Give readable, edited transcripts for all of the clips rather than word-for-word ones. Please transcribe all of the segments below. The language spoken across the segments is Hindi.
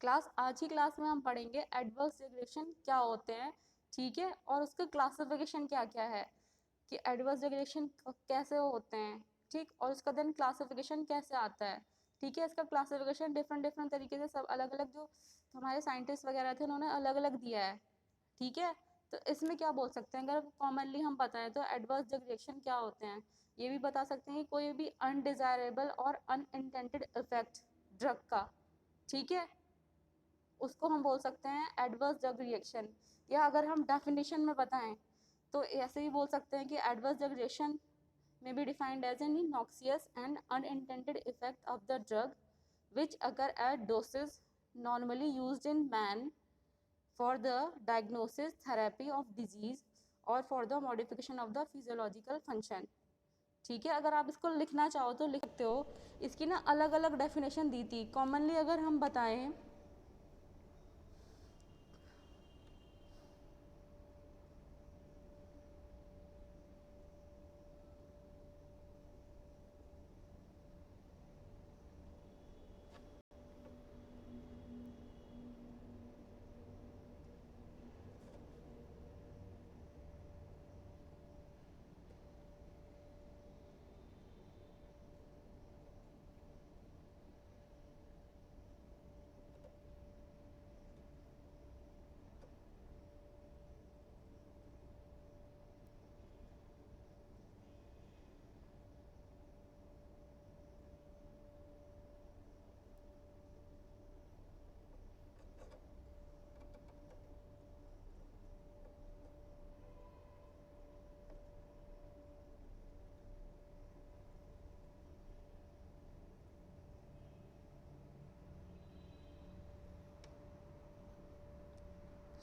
आज की क्लास में हम पढ़ेंगे एडवर्स रेगुलेशन क्या होते हैं, ठीक है, और उसका क्लासिफिकेशन क्या क्या है कि एडवर्स रेगुलेशन कैसे होते हैं, ठीक, और उसका देन क्लासिफिकेशन कैसे आता है, ठीक है। इसका क्लासिफिकेशन डिफरेंट डिफरेंट तरीके से सब अलग अलग जो हमारे साइंटिस्ट वगैरह थे उन्होंने अलग अलग दिया है, ठीक है। तो इसमें क्या बोल सकते हैं, अगर कॉमनली हम बताएं तो एडवर्स ड्रग रिएक्शन क्या होते हैं, ये भी बता सकते हैं कि कोई भी अनडिजायरेबल और अनइंटेंडेड इफेक्ट ड्रग का, ठीक है, उसको हम बोल सकते हैं एडवर्स ड्रग रिएक्शन। या अगर हम डेफिनेशन में बताएं तो ऐसे ही बोल सकते हैं कि adverse drug reaction may be defined as any noxious and unintended effect of the drug which occur at doses normally used in man for the diagnosis, therapy of disease or for the modification of the physiological function, ठीक है। अगर आप इसको लिखना चाहो तो लिख सकते हो। इसकी ना अलग अलग डेफिनेशन दी थी। कॉमनली अगर हम बताएं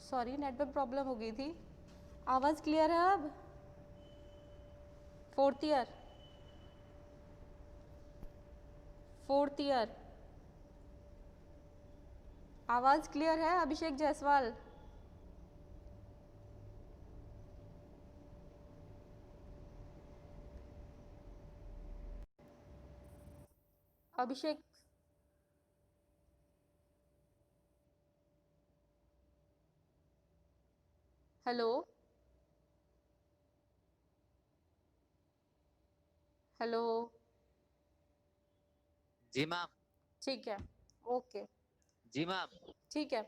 सॉरी नेटवर्क प्रॉब्लम हो गई थी। आवाज़ क्लियर है अब? फोर्थ ईयर, फोर्थ ईयर, आवाज़ क्लियर है अभिषेक जायसवाल? अभिषेक, हेलो हेलो, जी मैम। ठीक है, ओके, जी मैम। ठीक है।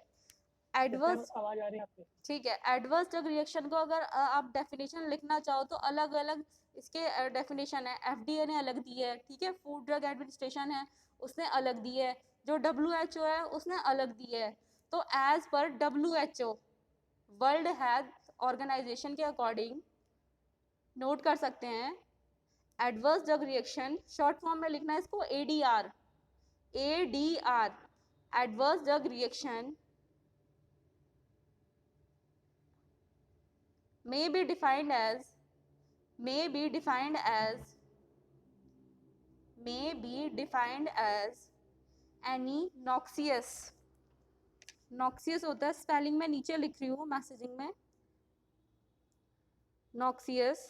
एडवर्स, आवाज आ रही है आपकी? ठीक है। एडवर्स ड्रग रिएक्शन को अगर आप डेफिनेशन लिखना चाहो तो अलग अलग इसके डेफिनेशन है। एफडीए ने अलग दी है, ठीक है, फूड ड्रग एडमिनिस्ट्रेशन है उसने अलग दी है, जो डब्ल्यूएचओ है उसने अलग दी है। तो एज पर डब्ल्यूएचओ, वर्ल्ड हेल्थ ऑर्गेनाइजेशन के अकॉर्डिंग नोट कर सकते हैं adverse drug reaction, short form में लिखना है इसको ADR, ADR, adverse drug reaction may be defined as may be defined as may be defined as any noxious, noxious होता है, स्पेलिंग में नीचे लिख रही हूँ मैसेजिंग में, noxious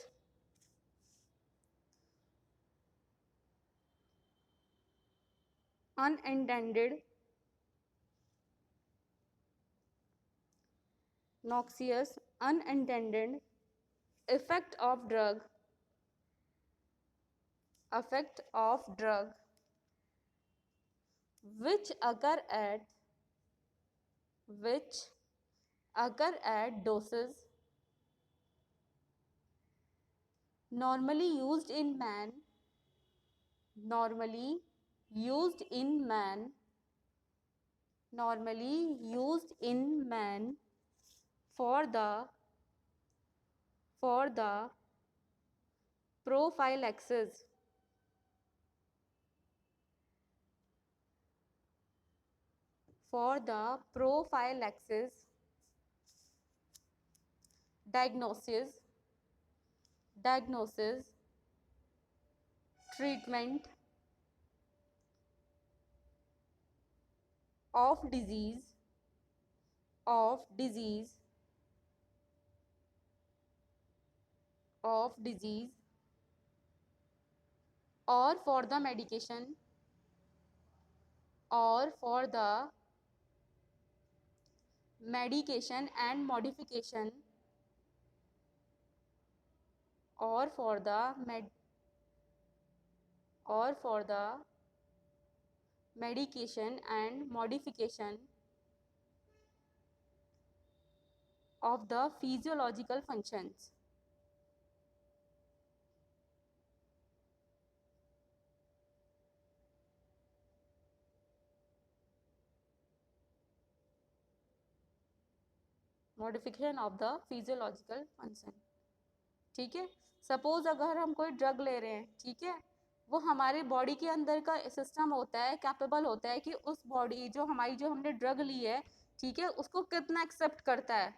unintended, noxious unintended effect of drug, effect of drug which occur at which occur at doses normally used in man, normally used in man, normally used in man for the prophylaxis, for the prophylaxis, diagnosis, diagnosis, treatment of disease, of disease, of disease, or for the medication, or for the medication and modification or for the medication and modification of the physiological functions. Modification of the physiological function, ठीक है। सपोज अगर हम कोई ड्रग ले रहे हैं, ठीक है, वो हमारे बॉडी के अंदर का सिस्टम होता है, कैपेबल होता है कि उस बॉडी जो हमारी जो हमने ड्रग ली है, ठीक है, उसको कितना एक्सेप्ट करता है।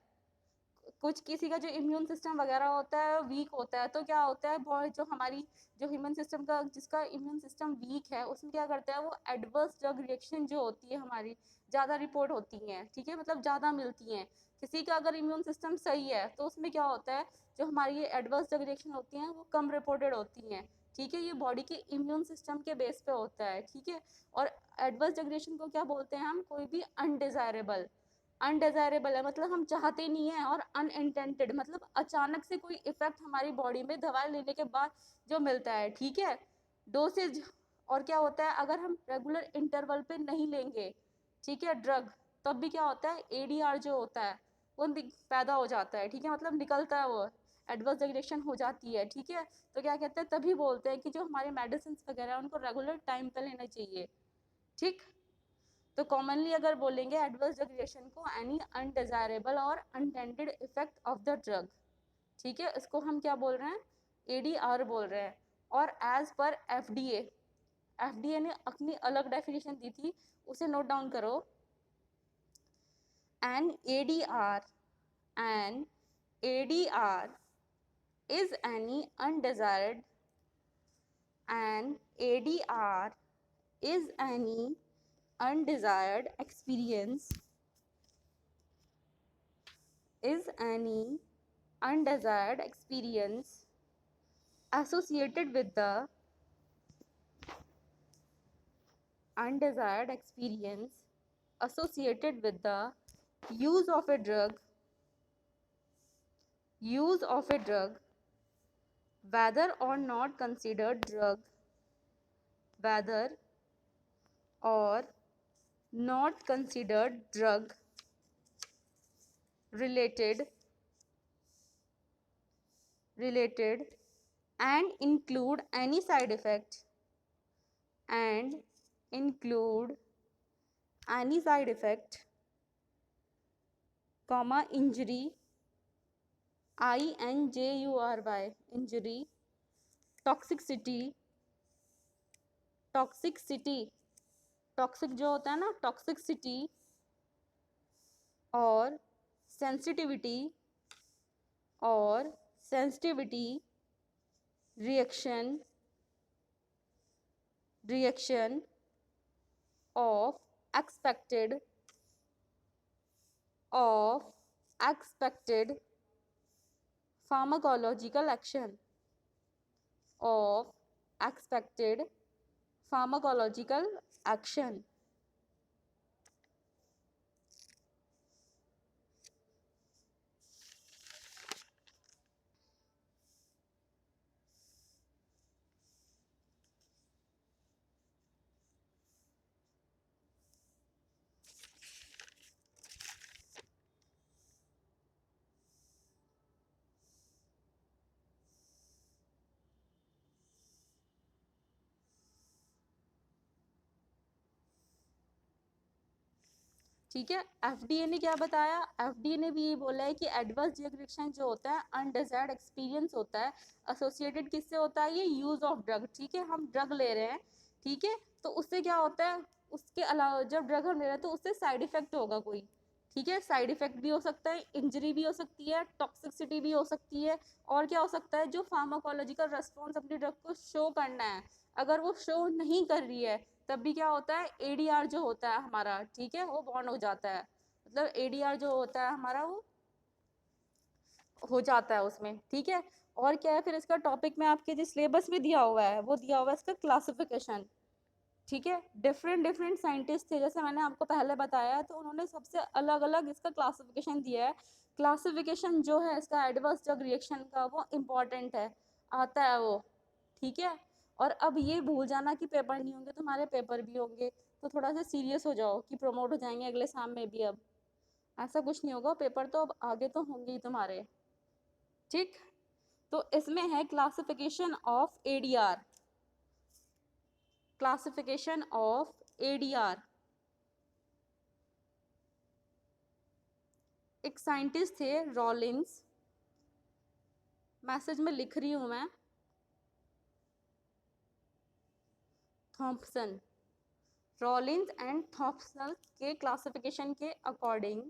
कुछ किसी का जो इम्यून सिस्टम वगैरह होता है वीक होता है, तो क्या होता है बॉडी जो हमारी जो ह्यूमन सिस्टम का जिसका इम्यून सिस्टम वीक है उसमें क्या करता है वो एडवर्स ड्रग रिएक्शन जो होती है हमारी ज़्यादा रिपोर्ट होती हैं, ठीक है, मतलब ज़्यादा मिलती हैं। किसी का अगर इम्यून सिस्टम सही है तो उसमें क्या होता है जो हमारी ये एडवर्स ड्रग रिएक्शन होती हैं वो कम रिपोर्टेड होती हैं, ठीक है। ये बॉडी के इम्यून सिस्टम के बेस पे होता है, ठीक है। और एडवर्स ड्रग रिएक्शन को क्या बोलते हैं हम, कोई भी अनडिजायरेबल, अनडिजायरेबल है मतलब हम चाहते नहीं है, और अनइंटेंटेड मतलब अचानक से कोई इफेक्ट हमारी बॉडी में दवाई लेने के बाद जो मिलता है, ठीक है, डोसेज। और क्या होता है अगर हम रेगुलर इंटरवल पे नहीं लेंगे, ठीक है, ड्रग, तब भी क्या होता है एडीआर जो होता है वो पैदा हो जाता है, ठीक है, मतलब निकलता है वो, एडवर्स रिएक्शन हो जाती है, ठीक है। तो क्या कहते हैं तभी बोलते हैं कि जो हमारे मेडिसिन वगैरह उनको रेगुलर टाइम पे लेना चाहिए, ठीक। तो कॉमनली अगर बोलेंगे एडवर्स ड्रग रिएक्शन को एनी अनडिजायरेबल और अनटेंडेड इफेक्ट ऑफ द ड्रग, ठीक है, इसको हम क्या बोल रहे हैं, एडीआर बोल रहे हैं। और एज पर एफडीए, एफडीए ने अपनी अलग डेफिनेशन दी थी, उसे नोट डाउन करो। An ADR is any undesired an ADR is any undesired experience is any undesired experience associated with the undesired experience associated with the use of a drug whether or not considered drug whether or not considered drug related and include any side effect and include any side effect comma injury injury injury toxicity toxic जो होता है ना टॉक्सिसिटी और sensitivity reaction of expected pharmacological action of expected pharmacological action। ठीक है, एफडीए ने क्या बताया, एफडीए ने भी ये बोला है कि एडवर्स ड्रग रिएक्शन जो होता है अनडिजायर्ड एक्सपीरियंस होता है, एसोसिएटेड किससे होता है, ये यूज ऑफ ड्रग, ठीक है, हम ड्रग ले रहे हैं, ठीक है, तो उससे क्या होता है, उसके अलावा जब ड्रग हम ले रहे हैं तो उससे साइड इफेक्ट होगा कोई, ठीक है, साइड इफेक्ट भी हो सकता है, इंजरी भी हो सकती है, टॉक्सिसिटी भी हो सकती है, और क्या हो सकता है जो फार्माकोलॉजिकल रेस्पॉन्स अपनी ड्रग को शो करना है अगर वो शो नहीं कर रही है तब भी क्या होता है एडीआर जो होता है हमारा, ठीक है, वो बॉन्ड हो जाता है, मतलब एडीआर जो होता है हमारा वो हो जाता है उसमें, ठीक है। और क्या है फिर इसका टॉपिक में आपके जो सिलेबस में दिया हुआ है वो दिया हुआ है इसका क्लासिफिकेशन, ठीक है। डिफरेंट डिफरेंट साइंटिस्ट थे, जैसे मैंने आपको पहले बताया, तो उन्होंने सबसे अलग अलग इसका क्लासिफिकेशन दिया है। क्लासिफिकेशन जो है इसका एडवर्स ड्रग रिएक्शन का, वो इम्पॉर्टेंट है, आता है वो, ठीक है। और अब ये भूल जाना कि पेपर नहीं होंगे, तुम्हारे पेपर भी होंगे, तो थोड़ा सा सीरियस हो जाओ कि प्रमोट हो जाएंगे अगले साल में भी। अब ऐसा कुछ नहीं होगा, पेपर तो अब आगे तो होंगे ही तुम्हारे, ठीक। तो इसमें है classification of ADR, classification of ADR. एक साइंटिस्ट थे रॉलिंस, मैसेज में लिख रही हूं मैं, थॉम्पसन, रॉलिंस एंड थॉम्पसन के क्लासिफिकेशन के अकॉर्डिंग,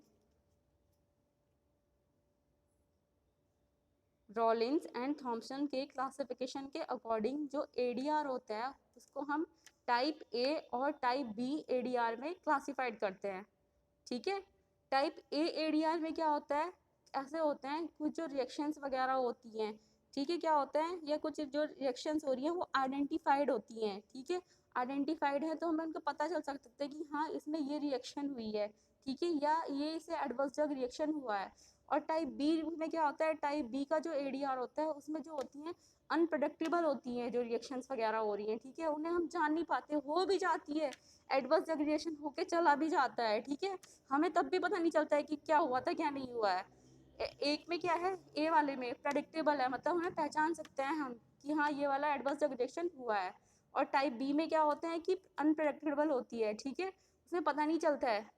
रॉलिंस एंड थॉम्पसन के क्लासिफिकेशन के अकॉर्डिंग जो एडीआर होता है उसको हम टाइप ए और टाइप बी एडीआर में क्लासिफाइड करते हैं, ठीक है। टाइप ए एडीआर में क्या होता है, ऐसे होते हैं कुछ जो रिएक्शंस वगैरह होती हैं, ठीक है, क्या होता है, या कुछ जो रिएक्शंस हो रही हैं वो आइडेंटिफाइड होती हैं, ठीक है। आइडेंटिफाइड है तो हमें उनको पता चल सकता है कि हाँ इसमें ये रिएक्शन हुई है, ठीक है, या ये इसे एडवर्स ड्रग रिएक्शन हुआ है। और टाइप बी में क्या होता है, टाइप बी का जो एडीआर होता है उसमें जो होती हैं अनप्रडिक्टेबल होती हैं जो रिएक्शंस वगैरह हो रही हैं, ठीक है, उन्हें हम जान नहीं पाते, हो भी जाती है, एडवर्स ड्रग रिएक्शन होके चला भी जाता है, ठीक है, हमें तब भी पता नहीं चलता है कि क्या हुआ था क्या नहीं हुआ है। एक में क्या है, ए वाले में प्रेडिक्टेबल है, मतलब हमें पहचान सकते हैं हम कि हाँ ये वाला एडवर्स ड्रग रिएक्शन हुआ है। और टाइप बी में क्या होता है कि अनप्रेडिक्टेबल होती है, ठीक है, उसमें पता नहीं चलता है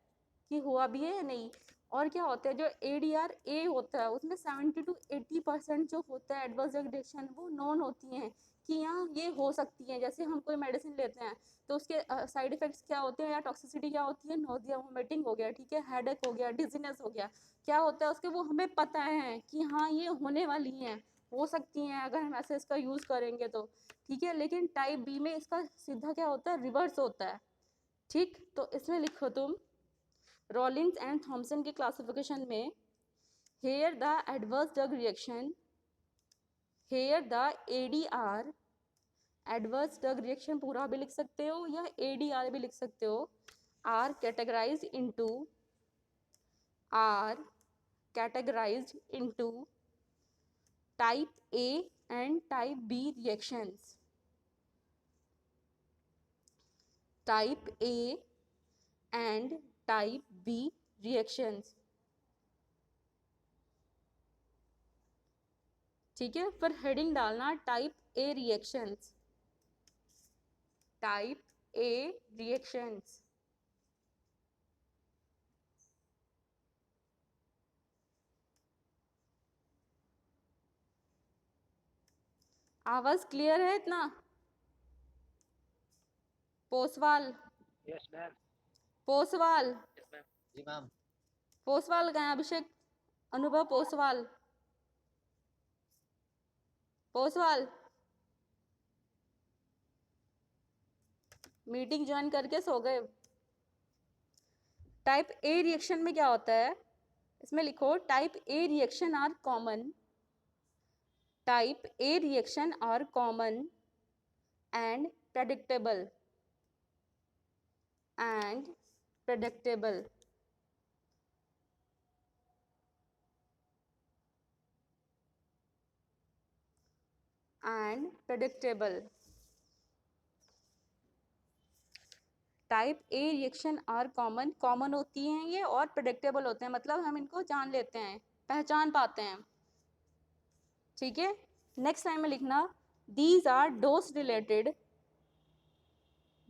कि हुआ भी है या नहीं। और क्या होता है, जो एडीआर ए होता है उसमें 70 to 80% जो होता है एडवर्स ड्रग रिएक्शन वो नॉन होती हैं कि यहाँ ये हो सकती है। जैसे हम कोई मेडिसिन लेते हैं तो उसके साइड इफेक्ट्स क्या होते हैं या टॉक्सिसिटी क्या होती है, नोजिया, वोमिटिंग हो गया, ठीक है, हेडेक हो गया, डिजीनेस हो गया, क्या होता है उसके, वो हमें पता है कि हाँ ये होने वाली हैं, हो सकती हैं अगर हम ऐसे इसका यूज़ करेंगे तो, ठीक है। लेकिन टाइप बी में इसका सीधा क्या होता है, रिवर्स होता है, ठीक। तो इसमें लिखो तुम, रॉलिंस एंड थॉम्सन के क्लासिफिकेशन में, here the adverse drug reaction, here the ADR, adverse drug reaction पूरा भी लिख सकते हो या एडीआर भी लिख सकते हो, are categorized into, are categorized into type A and type B reactions, type A and type B reactions, ठीक है। फिर हेडिंग डालना type A reactions, type A reactions. आवाज क्लियर है इतना? Poswal, yes ma'am. Poswal, yes ma'am. जी मैम। पोसवाल कहाँ है? अभिषेक, अनुभव पोसवाल, पोसवाल, मीटिंग ज्वाइन करके सो गए। टाइप ए रिएक्शन में क्या होता है, इसमें लिखो type A reaction are common, type A reaction are common and predictable, and predictable, and predictable. Type A reaction are common, common होती हैं ये और प्रेडिक्टेबल होते हैं, मतलब हम इनको जान लेते हैं, पहचान पाते हैं, ठीक है। नेक्स्ट लाइन में लिखना, these are dose related,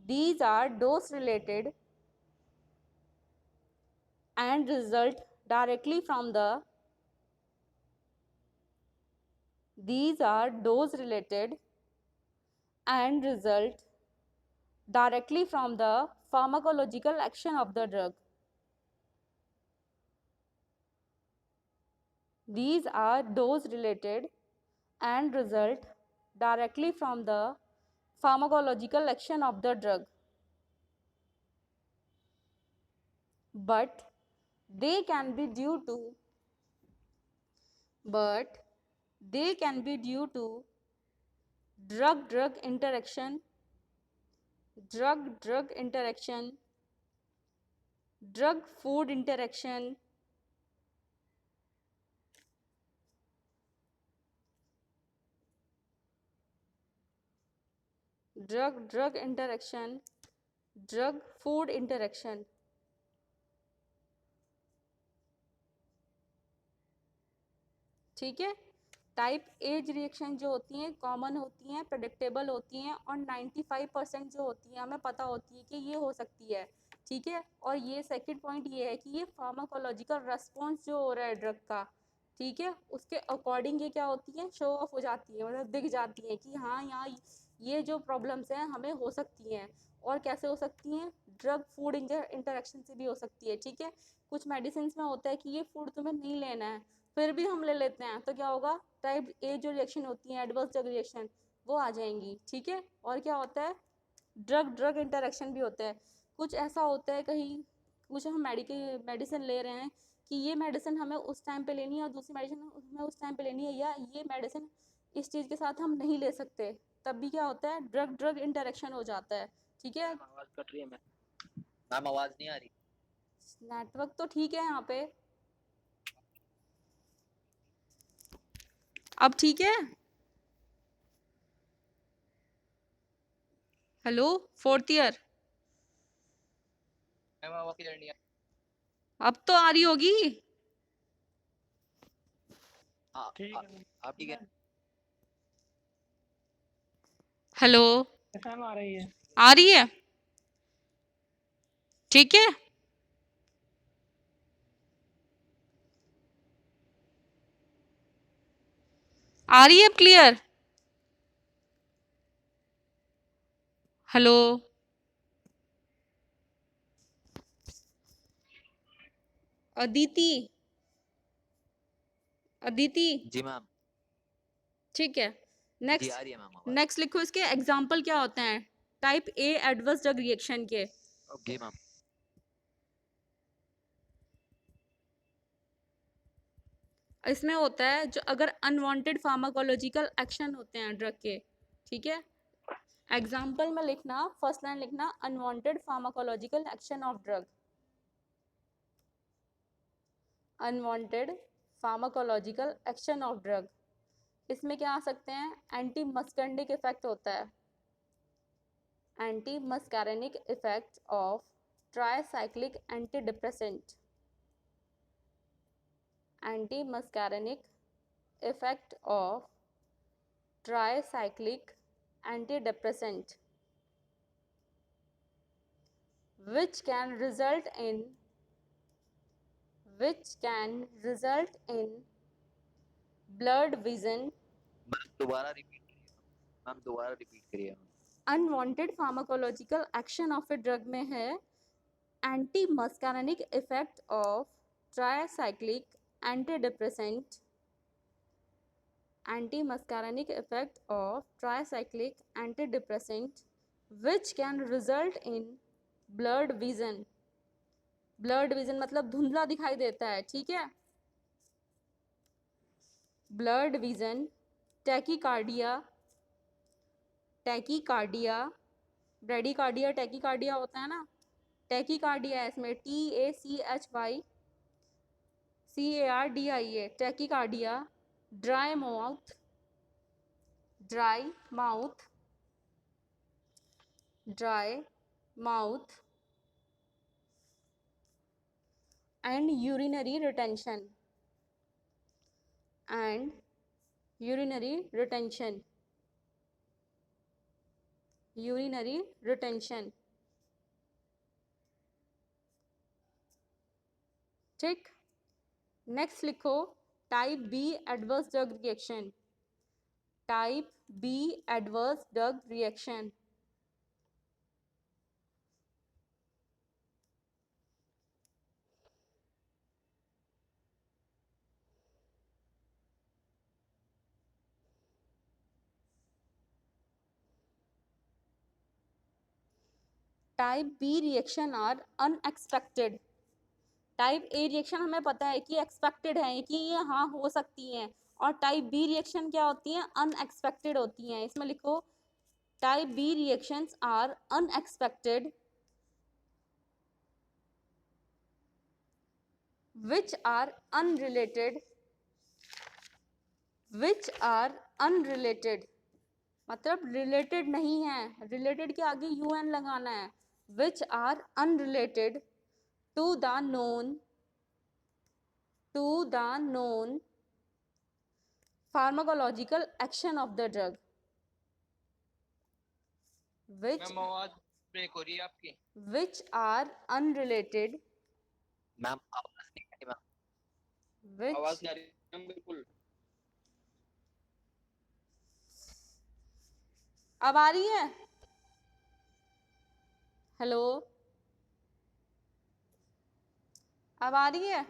these are dose related and result directly from the, these are dose related and result directly from the pharmacological action of the drug, these are dose related and result directly from the pharmacological action of the drug, but they can be due to, but they can be due to drug drug interaction, drug drug interaction, drug food interaction, drug drug interaction, drug food interaction. ठीक है। टाइप एज रिएक्शन जो होती हैं कॉमन होती हैं, प्रेडिक्टेबल होती हैं और 95% जो होती है हमें पता होती है कि ये हो सकती है। ठीक है। और ये सेकंड पॉइंट ये है कि ये फार्माकोलॉजिकल रेस्पॉन्स जो हो रहा है ड्रग का, ठीक है, उसके अकॉर्डिंग ये क्या होती है, शो ऑफ हो जाती है, मतलब दिख जाती है कि हाँ यहाँ ये जो प्रॉब्लम्स हैं हमें हो सकती हैं। और कैसे हो सकती हैं, ड्रग फूड इंटरेक्शन से भी हो सकती है। ठीक है। कुछ मेडिसिन में होता है कि ये फूड तुम्हें नहीं लेना है, फिर भी हम ले लेते हैं, तो क्या होगा, टाइप ए जो रिएक्शन होती है एडवर्स ड्रग रिएक्शन वो आ जाएंगी। ठीक है। और क्या होता है, ड्रग ड्रग इंटरेक्शन भी होता है। कुछ ऐसा होता है कहीं कुछ हम मेडिसिन ले रहे हैं कि ये मेडिसिन हमें उस टाइम पे लेनी है और दूसरी मेडिसिन हमें उस टाइम पे लेनी है, या ये मेडिसिन इस चीज़ के साथ हम नहीं ले सकते, तब भी क्या होता है, ड्रग ड्रग इंटरेक्शन हो जाता है। ठीक है। आवाज कट रही है मैम, आवाज नहीं आ रही। नेटवर्क तो ठीक है यहाँ पे, अब ठीक है। हेलो, फोर्थ ईयर, मैम आवाज क्लियर नहीं अब तो आ रही होगी। आ ठीक है। आप ठीक है? हेलो, मैम आ रही है। आ रही है, ठीक है। आ रही है अब क्लियर? हेलो, अदिति, अदिति, जी मैम। ठीक है। जी नेक्स्ट, आ रही है मैम आवाज। नेक्स्ट लिखो, इसके एग्जाम्पल क्या होते हैं type A adverse drug reaction के। जी मैम। इसमें होता है जो अगर अनवांटेड फार्माकोलॉजिकल एक्शन होते हैं ड्रग के, ठीक है। एग्जाम्पल में लिखना, फर्स्ट लाइन लिखना, unwanted pharmacological action of drug, unwanted pharmacological action of drug. इसमें क्या आ सकते हैं, एंटी मस्कर्निक इफेक्ट होता है, anti muscarinic effect of tricyclic anti depressant, anti muscarinic effect of tricyclic antidepressant which can result in blurred vision, ma'am दोबारा रिपीट करिए। मैम दोबारा रिपीट करिए। Unwanted pharmacological action of a drug में है anti muscarinic effect of tricyclic antidepressant, anti-muscarinic effect of tricyclic antidepressant which can result in blurred vision, blurred vision मतलब धुंधला दिखाई देता है। ठीक है। blurred vision, tachycardia, tachycardia, bradycardia tachycardia होता है ना, टैकीकार्डिया है इसमें, TACHYCARDIA, tachycardia, dry mouth, dry mouth, dry mouth and urinary retention, and urinary retention, urinary retention। ठीक। नेक्स्ट लिखो, type B adverse drug reaction, type B adverse drug reaction. Type B reaction are unexpected, type A reaction हमें पता है कि एक्सपेक्टेड है कि ये हाँ हो सकती हैं, और टाइप बी रिएक्शन क्या होती है, अनएक्सपेक्टेड होती हैं। इसमें लिखो Type B reactions are unexpected, which are unrelated, which are unrelated, मतलब रिलेटेड नहीं है, रिलेटेड के आगे un लगाना है, which are unrelated to the known pharmacological action of the drug, which ma'am आवाज ब्रेक हो रही है आपकी। which are unrelated, मैम आवाज नहीं आ रही मैम। which आवाज नहीं आ रही मैम बिल्कुल। अब आ रही है? हेलो, अब आ रही है?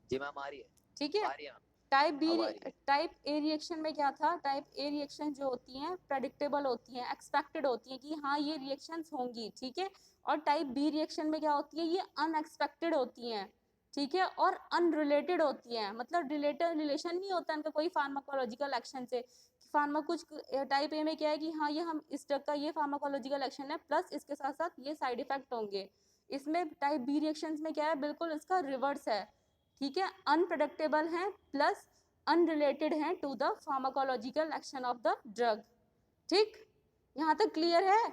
जी मैम आ रही है। ठीक है। आ रही है मैम। टाइप बी, अब आ रही है। टाइप ए रिएक्शन में क्या था, टाइप ए रिएक्शन जो होती हैं प्रेडिक्टेबल होती हैं, एक्सपेक्टेड होती हैं कि हाँ ये रिएक्शंस होंगी, ठीक है। और टाइप बी रिएक्शन में क्या होती है, ये अनएक्सपेक्टेड होती हैं, ठीक है, और अनरिलेटेड होती हैं, मतलब रिलेटेड रिलेशन नहीं होता इनका कोई फार्माकोलॉजिकल एक्शन से। फार्मा कुछ टाइप ए में क्या है कि हाँ ये हम इस ड्रग का ये फार्माकोलॉजिकल एक्शन है प्लस इसके साथ साथ ये साइड इफेक्ट होंगे। इसमें टाइप बी रिएक्शंस में क्या है, बिल्कुल इसका रिवर्स है, ठीक है, अनप्रेडिक्टेबल है प्लस अनरिलेटेड है to the pharmacological action of the drug. ठीक, यहां तक क्लियर है?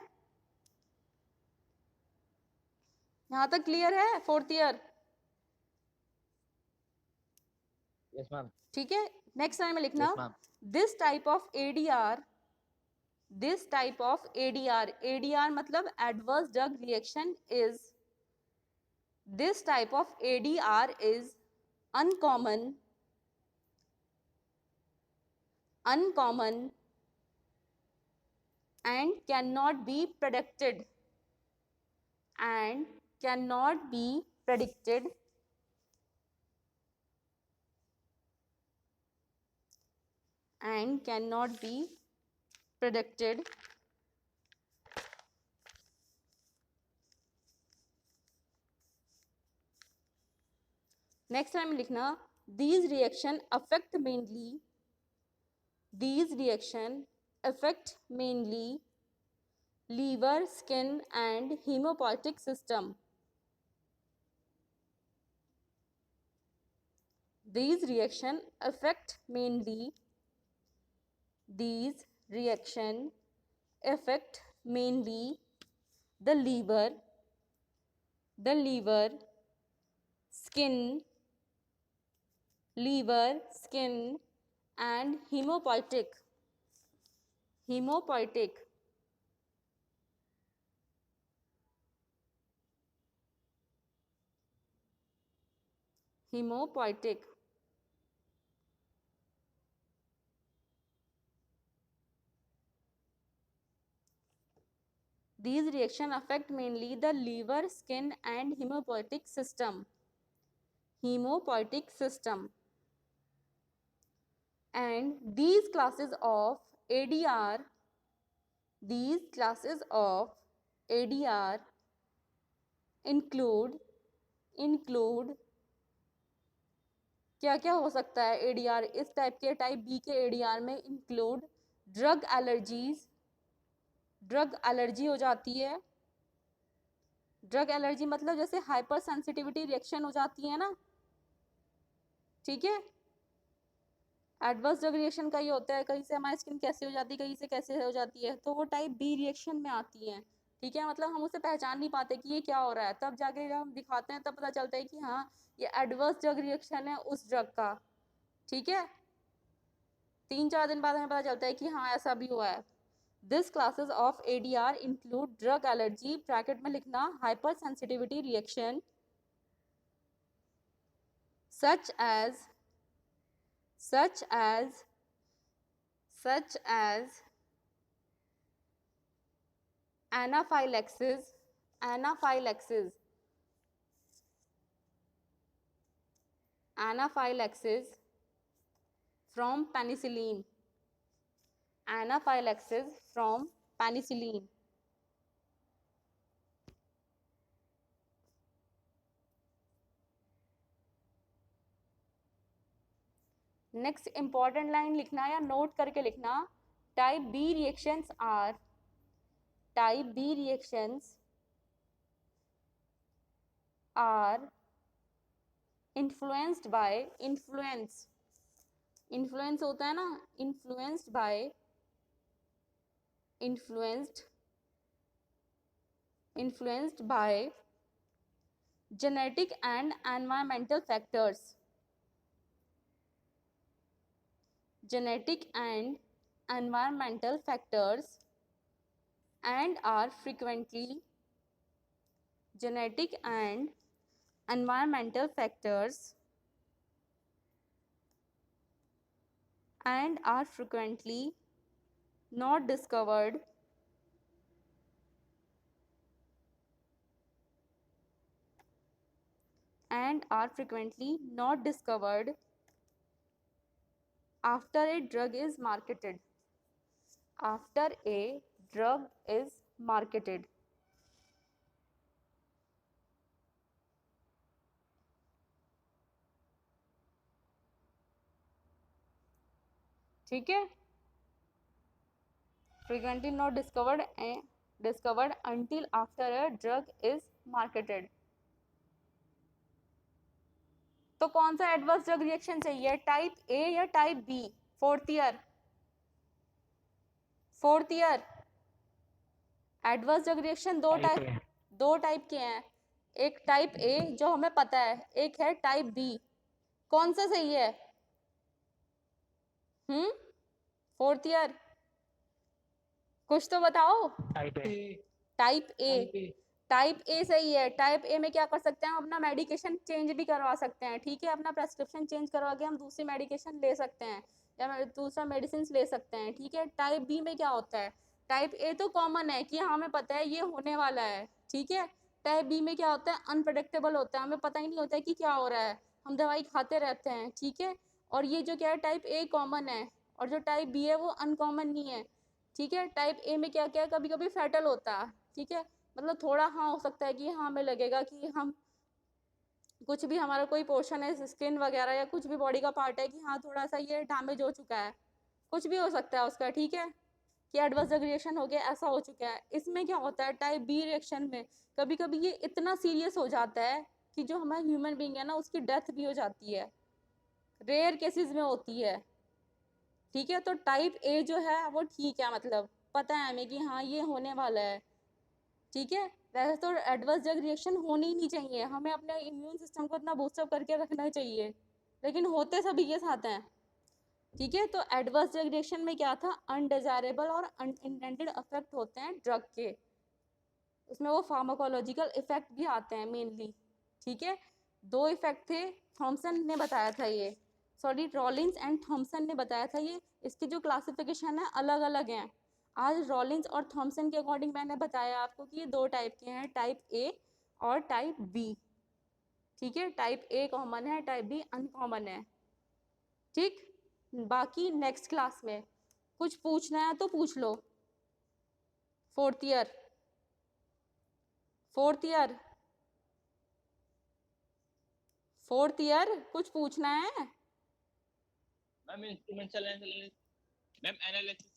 यहां तक क्लियर है फोर्थ ईयर? Yes ma'am. ठीक है, नेक्स्ट टाइम में लिखना yes ma'am. This type of ADR, this type of ADR, ADR मतलब adverse drug reaction is, this type of ADR is uncommon, uncommon and cannot be predicted, and cannot be predicted, and cannot be predicted next time लिखना these reaction affect mainly, these reaction affect mainly liver, skin and hemopoietic system, these reaction affect mainly, these reaction affect mainly the liver, the liver, skin, liver, skin and hemopoietic, hemopoietic, hemopoietic, these reaction affect mainly the liver, skin and hemopoietic system, hemopoietic system, and these classes of ADR, these classes of ADR include, include क्या क्या हो सकता है ADR इस टाइप के, टाइप बी के ADR में include drug allergies, drug allergy हो जाती है, ड्रग एलर्जी मतलब जैसे हाइपर सेंसिटिविटी रिएक्शन हो जाती है ना, ठीक है। एडवर्स ड्रग रिएक्शन का ये होता है, कहीं से हमारी स्किन कैसे हो जाती है, कहीं से कैसे हो जाती है, तो वो टाइप बी रिएक्शन में आती है, ठीक है। मतलब हम उसे पहचान नहीं पाते कि ये क्या हो रहा है, तब जाके जब हम दिखाते हैं तब पता चलता है कि हाँ ये एडवर्स ड्रग रिएक्शन है उस ड्रग का, ठीक है। 3-4 दिन बाद हमें पता चलता है कि हाँ ऐसा भी हुआ है। This classes of ADR include drug allergy, bracket में लिखना hyper sensitivity reaction, such as, such as, such as anaphylaxis, anaphylaxis, anaphylaxis from penicillin, anaphylaxis from penicillin. Next important line लिखना या नोट करके लिखना, Type B reactions are influenced by influence होता है ना, influenced by genetic and environmental factors. Genetic and environmental factors and are frequently genetic and environmental factors and are frequently not discovered after a drug is marketed. After a drug is marketed. ठीक है, frequently not discovered until after a drug is marketed. तो कौन सा एडवर्स ड्रग रिएक्शन चाहिए, टाइप ए या type B? Fourth year adverse drug reaction दो टाइप के हैं, एक टाइप ए जो हमें पता है, एक है टाइप बी। कौन सा सही है? फोर्थ ईयर कुछ तो बताओ। टाइप ए सही है। टाइप ए में क्या कर सकते हैं हम, अपना मेडिकेशन चेंज भी करवा सकते हैं, ठीक है, अपना प्रेस्क्रिप्शन चेंज करवा के हम दूसरी मेडिकेशन ले सकते हैं या दूसरा मेडिसिन ले सकते हैं, ठीक है। टाइप बी में क्या होता है, टाइप ए तो कॉमन है कि हमें पता है ये होने वाला है, ठीक है। टाइप बी में क्या होता है, अनप्रेडिक्टेबल होता है, हमें पता ही नहीं होता है कि क्या हो रहा है, हम दवाई खाते रहते हैं, ठीक है। और ये जो क्या है, टाइप ए कॉमन है और जो टाइप बी है वो अनकॉमन नहीं है, ठीक है। टाइप ए में क्या क्या कभी कभी फैटल होता है, ठीक है, मतलब थोड़ा हाँ हो सकता है कि हाँ हमें लगेगा कि हम कुछ भी हमारा कोई पोर्शन है, स्किन वगैरह या कुछ भी बॉडी का पार्ट है कि हाँ थोड़ा सा ये डैमेज हो चुका है, कुछ भी हो सकता है उसका, ठीक है, कि एडवर्स रिएक्शन हो गया, ऐसा हो चुका है। इसमें क्या होता है, टाइप बी रिएक्शन में कभी कभी ये इतना सीरियस हो जाता है कि जो हमारा ह्यूमन बींग है ना उसकी डेथ भी हो जाती है, रेयर केसेस में होती है, ठीक है। तो टाइप ए जो है वो ठीक है, मतलब पता है हमें कि हाँ ये होने वाला है, ठीक है। वैसे तो एडवर्स ड्रग रिएक्शन होनी ही नहीं चाहिए, हमें अपने इम्यून सिस्टम को इतना बूस्टअप करके रखना चाहिए, लेकिन होते सभी के साथ हैं, ठीक है। तो एडवर्स ड्रग रिएक्शन में क्या था, अनडिजायरेबल और अनइंटेंडेड इफेक्ट होते हैं ड्रग के, उसमें वो फार्माकोलॉजिकल इफेक्ट भी आते हैं मेनली, ठीक है। दो इफेक्ट थे, थॉमसन ने बताया था ये, सॉरी रॉलिंस एंड थॉमसन ने बताया था ये, इसकी जो क्लासिफिकेशन है अलग अलग हैं। आज रॉलिंस और थॉमसन के अकॉर्डिंग मैंने बताया आपको कि ये दो टाइप के हैं, टाइप ए और टाइप बी, ठीक है। टाइप ए कॉमन है, टाइप बी अनकॉमन है, ठीक। बाकी नेक्स्ट क्लास में कुछ पूछना है तो पूछ लो। फोर्थ ईयर कुछ पूछना है? Ma'am instrumental analysis, ma'am analysis